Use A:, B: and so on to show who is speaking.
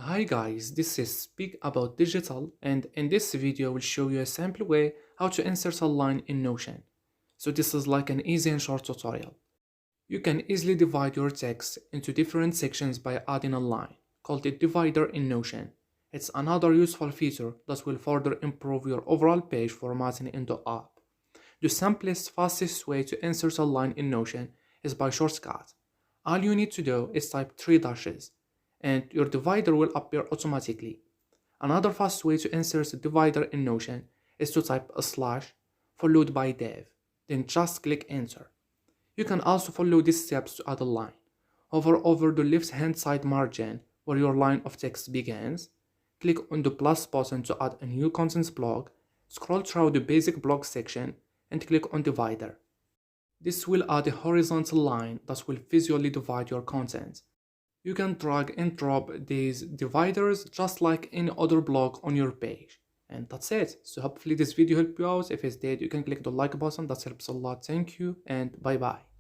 A: Hi guys, this is Speak About Digital, and in this video I will show you a simple way how to insert a line in Notion. So this is like an easy and short tutorial. You can easily divide your text into different sections by adding a line, called a divider in Notion. It's another useful feature that will further improve your overall page formatting in the app. The simplest, fastest way to insert a line in Notion is by shortcut. All you need to do is type 3 dashes, and your divider will appear automatically. Another fast way to insert a divider in Notion is to type a slash followed by div, then just click enter. You can also follow these steps to add a line. Hover over the left hand side margin where your line of text begins, click on the plus button to add a new contents block, scroll through the basic block section and click on divider. This will add a horizontal line that will visually divide your content. You can drag and drop these dividers just like any other block on your page. And that's it. So hopefully this video helped you out. If it did, you can click the like button. That helps a lot. Thank you and bye bye.